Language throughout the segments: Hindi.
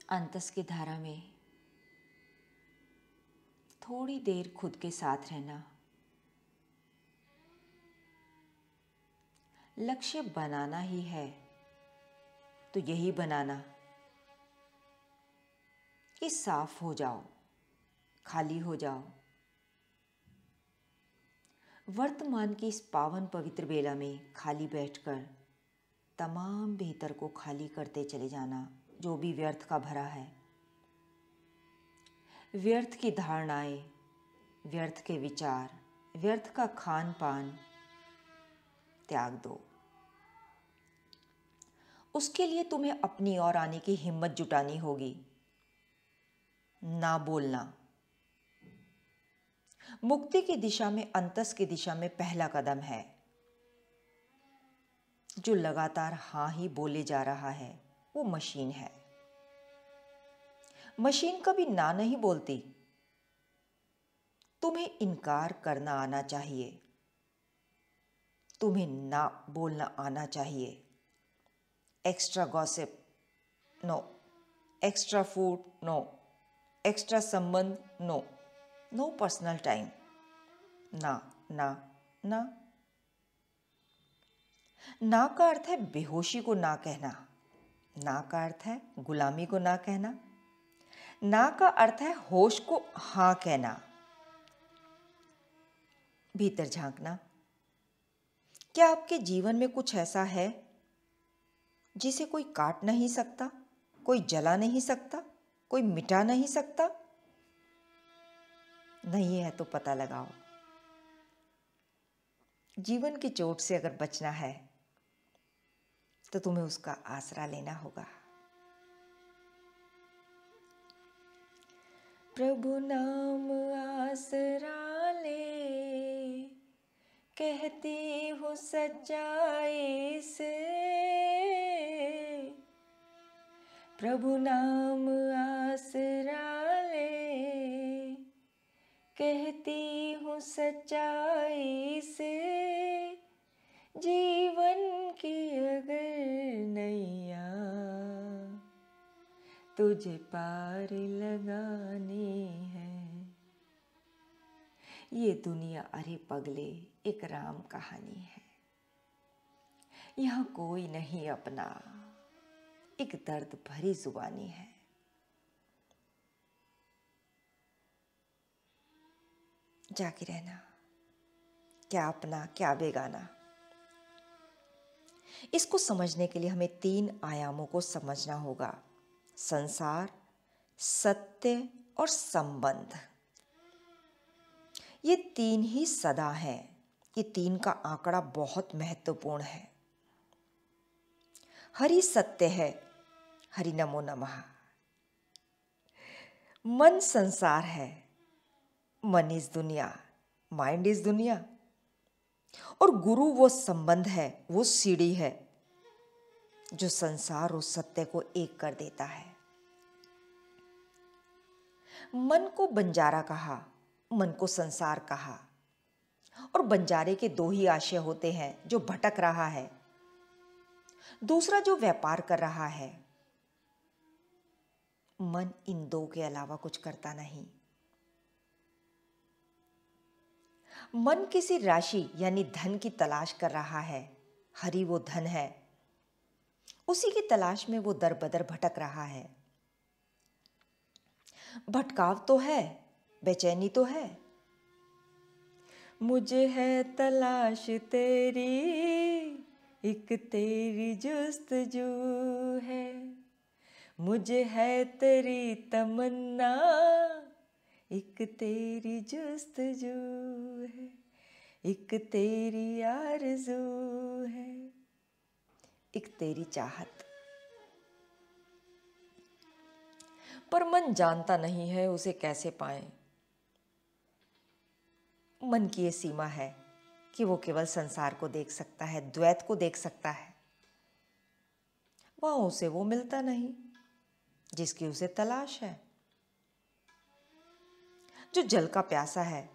अंतस की धारा में थोड़ी देर खुद के साथ रहना। लक्ष्य बनाना ही है तो यही बनाना कि साफ हो जाओ, खाली हो जाओ। वर्तमान की इस पावन पवित्र बेला में खाली बैठकर तमाम भीतर को खाली करते चले जाना, जो भी व्यर्थ का भरा है। व्यर्थ की धारणाएं, व्यर्थ के विचार, व्यर्थ का खान पान त्याग दो। उसके लिए तुम्हें अपनी ओर आने की हिम्मत जुटानी होगी। ना बोलना मुक्ति की दिशा में, अंतस की दिशा में पहला कदम है। जो लगातार हाँ ही बोले जा रहा है वो मशीन है। मशीन कभी ना नहीं बोलती। तुम्हें इनकार करना आना चाहिए। तुम्हें ना बोलना आना चाहिए। Extra gossip no, extra food no, extra संबंध नो, नो पर्सनल टाइम, ना ना ना। ना का अर्थ है बेहोशी को ना कहना। ना का अर्थ है गुलामी को ना कहना। ना का अर्थ है होश को हाँ कहना। भीतर झांकना। क्या आपके जीवन में कुछ ऐसा है जिसे कोई काट नहीं सकता, कोई जला नहीं सकता, कोई मिटा नहीं सकता? नहीं है तो पता लगाओ। जीवन की चोट से अगर बचना है तो तुम्हें उसका आसरा लेना होगा। प्रभु नाम आसरा ले, कहती हूँ सच्चाई से। प्रभु नाम आसरा ले, कहती हूँ सच्चाई से। जीवन की अगर नैया तुझे पार लगानी है। ये दुनिया अरे पगले एक राम कहानी है। यहाँ कोई नहीं अपना, एक दर्द भरी जुबानी है। जाके रहना, क्या अपना क्या बेगाना। इसको समझने के लिए हमें 3 आयामों को समझना होगा: संसार, सत्य और संबंध। ये 3 ही सदा हैं। ये 3 का आंकड़ा बहुत महत्वपूर्ण है। हरि सत्य है, हरि नमो नमः। मन संसार है, मन इस दुनिया, माइंड इस दुनिया। और गुरु वो संबंध है, वो सीढ़ी है जो संसार और सत्य को एक कर देता है। मन को बंजारा कहा, मन को संसार कहा। और बंजारे के 2 ही आशय होते हैं: जो भटक रहा है, दूसरा जो व्यापार कर रहा है। मन इन 2 के अलावा कुछ करता नहीं। मन किसी राशि यानी धन की तलाश कर रहा है। हरि वो धन है, उसी की तलाश में वो दर बदर भटक रहा है। भटकाव तो है, बेचैनी तो है। मुझे है तलाश तेरी, एक तेरी जुस्तजू है। मुझे है तेरी तमन्ना, एक तेरी जुस्तजू है। एक तेरी आरज़ू है, एक तेरी चाहत। पर मन जानता नहीं है उसे कैसे पाए। मन की ये सीमा है कि वो केवल संसार को देख सकता है, द्वैत को देख सकता है। वहां उसे वो मिलता नहीं जिसकी उसे तलाश है। जो जल का प्यासा है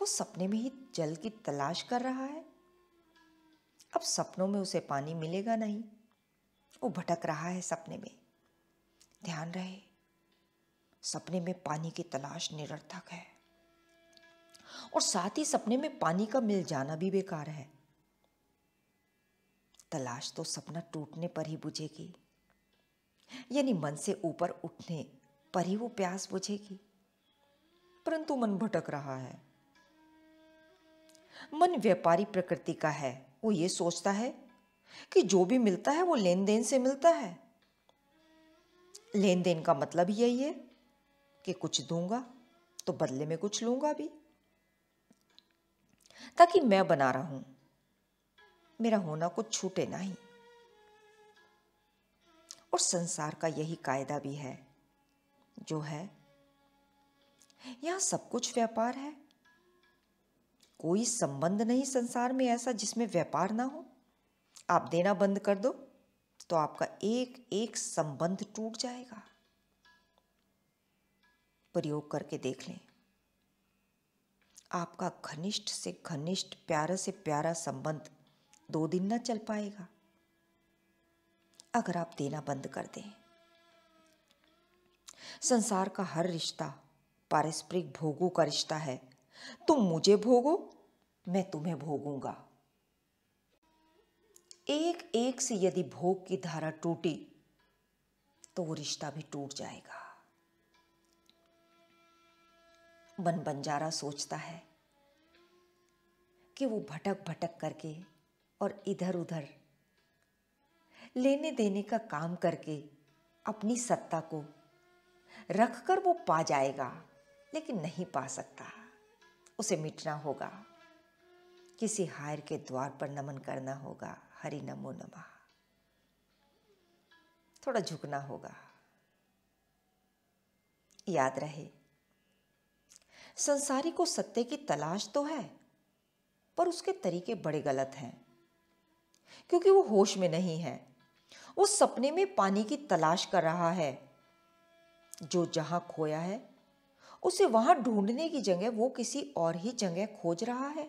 वो सपने में ही जल की तलाश कर रहा है। अब सपनों में उसे पानी मिलेगा नहीं, वो भटक रहा है सपने में। ध्यान रहे, सपने में पानी की तलाश निरर्थक है और साथ ही सपने में पानी का मिल जाना भी बेकार है। तलाश तो सपना टूटने पर ही बुझेगी, यानी मन से ऊपर उठने पर ही वो प्यास बुझेगी। परंतु मन भटक रहा है। मन व्यापारी प्रकृति का है। वो ये सोचता है कि जो भी मिलता है वो लेन देन से मिलता है। लेन देन का मतलब यही है कि कुछ दूंगा तो बदले में कुछ लूंगा भी, ताकि मैं बना रहूं, मेरा होना कुछ छूटे नहीं। और संसार का यही कायदा भी है, जो है यहां सब कुछ व्यापार है। कोई संबंध नहीं संसार में ऐसा जिसमें व्यापार ना हो। आप देना बंद कर दो तो आपका एक एक संबंध टूट जाएगा। प्रयोग करके देख लें। आपका घनिष्ठ से घनिष्ठ, प्यारा से प्यारा संबंध 2 दिन ना चल पाएगा अगर आप देना बंद कर दें। संसार का हर रिश्ता पारस्परिक भोगों का रिश्ता है। तुम मुझे भोगो, मैं तुम्हें भोगूंगा। एक एक से यदि भोग की धारा टूटी तो वो रिश्ता भी टूट जाएगा। मन बंजारा सोचता है कि वो भटक भटक करके और इधर उधर लेने देने का काम करके अपनी सत्ता को रखकर वो पा जाएगा, लेकिन नहीं पा सकता। उसे मिटना होगा, किसी हायर के द्वार पर नमन करना होगा। हरि नमो नमः। थोड़ा झुकना होगा। याद रहे, संसारी को सत्य की तलाश तो है, पर उसके तरीके बड़े गलत हैं, क्योंकि वो होश में नहीं है। वो सपने में पानी की तलाश कर रहा है। जो जहां खोया है उसे वहां ढूंढने की जगह वो किसी और ही जगह खोज रहा है।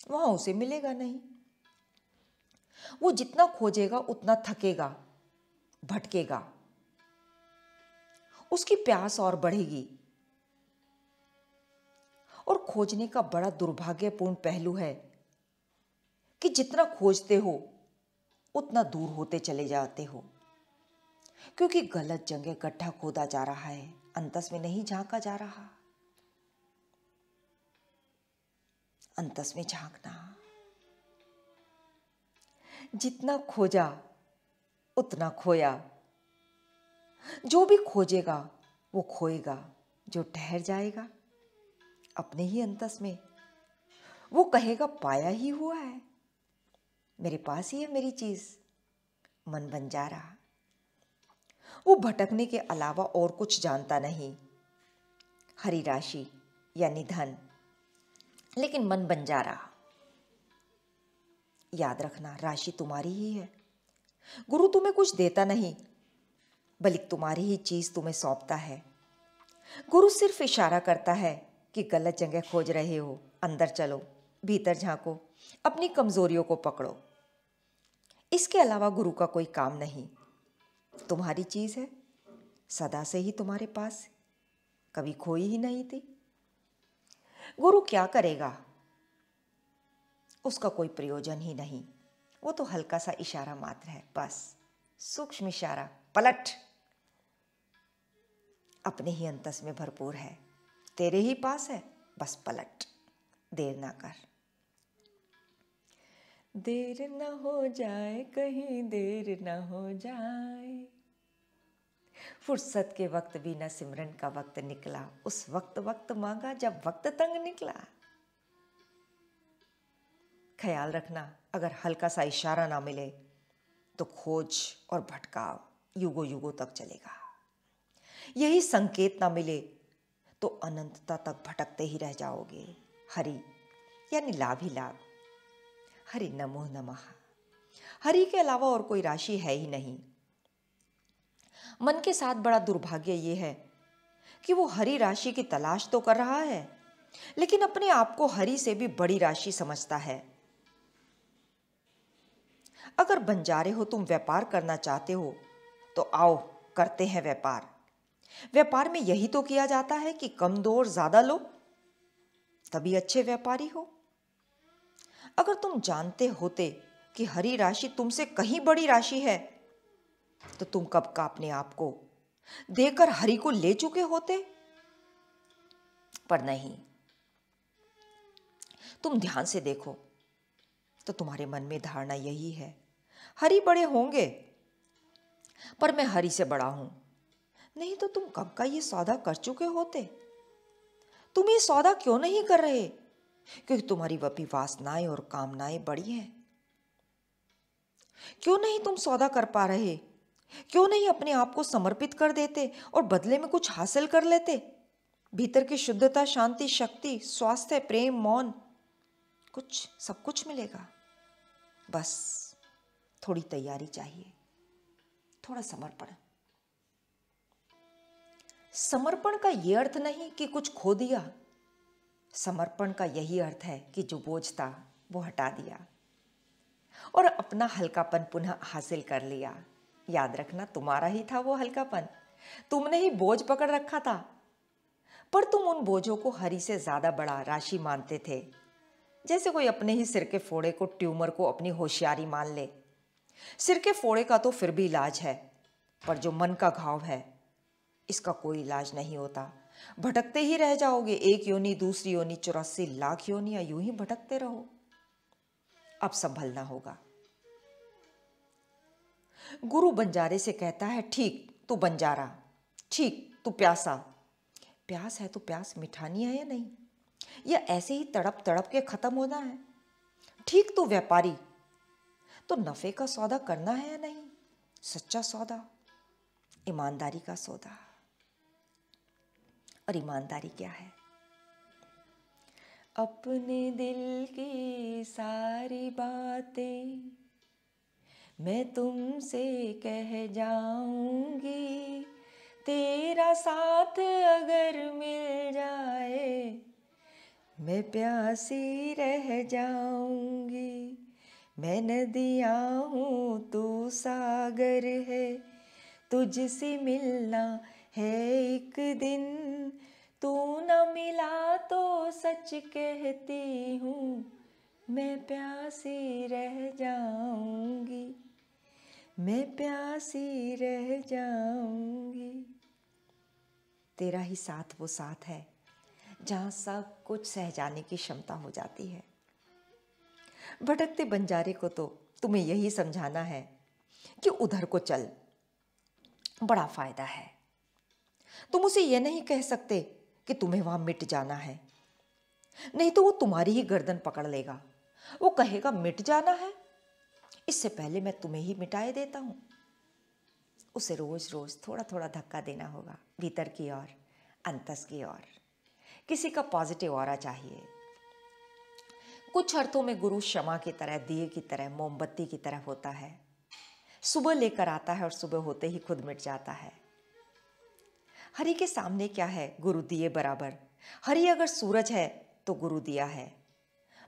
वहां उसे मिलेगा नहीं। वो जितना खोजेगा उतना थकेगा, भटकेगा, उसकी प्यास और बढ़ेगी। और खोजने का बड़ा दुर्भाग्यपूर्ण पहलू है कि जितना खोजते हो उतना दूर होते चले जाते हो, क्योंकि गलत जगह गड्ढा खोदा जा रहा है, अंतस में नहीं झांका जा रहा। अंतस में झांकना। जितना खोजा उतना खोया। जो भी खोजेगा वो खोएगा। जो ठहर जाएगा अपने ही अंतस में, वो कहेगा पाया ही हुआ है, मेरे पास ही है मेरी चीज। मन बंजारा वो भटकने के अलावा और कुछ जानता नहीं। हरी राशि यानी धन, लेकिन मन बंजारा। याद रखना, राशि तुम्हारी ही है। गुरु तुम्हें कुछ देता नहीं, बल्कि तुम्हारी ही चीज तुम्हें सौंपता है। गुरु सिर्फ इशारा करता है कि गलत जगह खोज रहे हो, अंदर चलो, भीतर झांको, अपनी कमजोरियों को पकड़ो। इसके अलावा गुरु का कोई काम नहीं। तुम्हारी चीज है, सदा से ही तुम्हारे पास, कभी खोई ही नहीं थी। गुरु क्या करेगा, उसका कोई प्रयोजन ही नहीं। वो तो हल्का सा इशारा मात्र है, बस सूक्ष्म इशारा। पलट, अपने ही अंतस में भरपूर है, तेरे ही पास है, बस पलट, देर ना कर। देर न हो जाए कहीं, देर न हो जाए। फुर्सत के वक्त भी न सिमरन का वक्त निकला, उस वक्त मांगा जब वक्त तंग निकला। ख्याल रखना, अगर हल्का सा इशारा ना मिले तो खोज और भटकाव युगों युगों तक चलेगा। यही संकेत ना मिले तो अनंतता तक भटकते ही रह जाओगे। हरि यानी लाभ ही लाभ। हरि नमो नमः। हरि के अलावा और कोई राशि है ही नहीं। मन के साथ बड़ा दुर्भाग्य ये है कि वो हरि राशि की तलाश तो कर रहा है, लेकिन अपने आप को हरि से भी बड़ी राशि समझता है। अगर बंजारे हो, तुम व्यापार करना चाहते हो तो आओ, करते हैं व्यापार। व्यापार में यही तो किया जाता है कि कम दो और ज्यादा लो, तभी अच्छे व्यापारी हो। अगर तुम जानते होते कि हरी राशि तुमसे कहीं बड़ी राशि है, तो तुम कब का अपने आप को देकर हरि को ले चुके होते। पर नहीं, तुम ध्यान से देखो तो तुम्हारे मन में धारणा यही है, हरि बड़े होंगे पर मैं हरि से बड़ा हूं। नहीं तो तुम कब का ये सौदा कर चुके होते। तुम ये सौदा क्यों नहीं कर रहे? क्योंकि तुम्हारी वपी वासनाएं और कामनाएं बड़ी हैं। क्यों नहीं तुम सौदा कर पा रहे? क्यों नहीं अपने आप को समर्पित कर देते और बदले में कुछ हासिल कर लेते? भीतर की शुद्धता, शांति, शक्ति, स्वास्थ्य, प्रेम, मौन, कुछ सब कुछ मिलेगा। बस थोड़ी तैयारी चाहिए, थोड़ा समर्पण। समर्पण का यह अर्थ नहीं कि कुछ खो दिया। समर्पण का यही अर्थ है कि जो बोझ था वो हटा दिया और अपना हल्कापन पुनः हासिल कर लिया। याद रखना, तुम्हारा ही था वो हल्कापन, तुमने ही बोझ पकड़ रखा था। पर तुम उन बोझों को हरि से ज्यादा बड़ा राशि मानते थे। जैसे कोई अपने ही सिर के फोड़े को, ट्यूमर को अपनी होशियारी मान ले। सिर के फोड़े का तो फिर भी इलाज है, पर जो मन का घाव है, इसका कोई इलाज नहीं होता। भटकते ही रह जाओगे, एक योनि दूसरी योनि, 84 लाख योनियां यूं ही भटकते रहो। अब संभलना होगा। गुरु बंजारे से कहता है, ठीक तू बंजारा, ठीक तू प्यासा। प्यास है तो प्यास मिठानी है या नहीं, या ऐसे ही तड़प तड़प के खत्म होना है? ठीक तू व्यापारी, तो नफे का सौदा करना है या नहीं? सच्चा सौदा, ईमानदारी का सौदा। और ईमानदारी क्या है? अपने दिल की सारी बातें मैं तुमसे कह जाऊंगी, तेरा साथ अगर मिल जाए मैं प्यासी रह जाऊंगी। मैं नदियाँ हूँ तू सागर है, तुझसे मिलना है एक दिन। तू न मिला तो सच कहती हूँ, मैं प्यासी रह जाऊंगी, मैं प्यासी रह जाऊंगी। तेरा ही साथ वो साथ है जहाँ सब कुछ सह जाने की क्षमता हो जाती है। भटकते बंजारे को तो तुम्हें यही समझाना है कि उधर को चल, बड़ा फायदा है। तुम उसे यह नहीं कह सकते कि तुम्हें वहां मिट जाना है, नहीं तो वो तुम्हारी ही गर्दन पकड़ लेगा। वो कहेगा मिट जाना है, इससे पहले मैं तुम्हें ही मिटाए देता हूं। उसे रोज रोज थोड़ा थोड़ा धक्का देना होगा, भीतर की ओर, अंतस की ओर। किसी का पॉजिटिव ऑरा चाहिए। कुछ अर्थों में गुरु क्षमा की तरह, दिए की तरह, मोमबत्ती की तरह होता है। सुबह लेकर आता है और सुबह होते ही खुद मिट जाता है। हरि के सामने क्या है? गुरु दिए बराबर। हरि अगर सूरज है तो गुरु दिया है,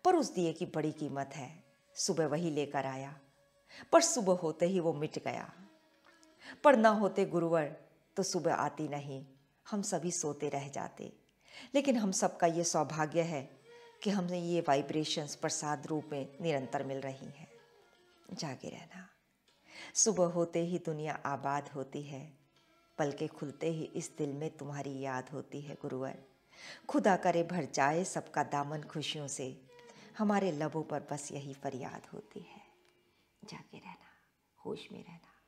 पर उस दिए की बड़ी कीमत है। सुबह वही लेकर आया, पर सुबह होते ही वो मिट गया। पर ना होते गुरुवर तो सुबह आती नहीं, हम सभी सोते रह जाते। लेकिन हम सबका ये सौभाग्य है कि हमें ये वाइब्रेशंस प्रसाद रूप में निरंतर मिल रही हैं। जागे रहना। सुबह होते ही दुनिया आबाद होती है, पलके खुलते ही इस दिल में तुम्हारी याद होती है गुरुवर। खुदा करे भर जाए सबका दामन खुशियों से, हमारे लबों पर बस यही फरियाद होती है। जागे रहना, होश में रहना।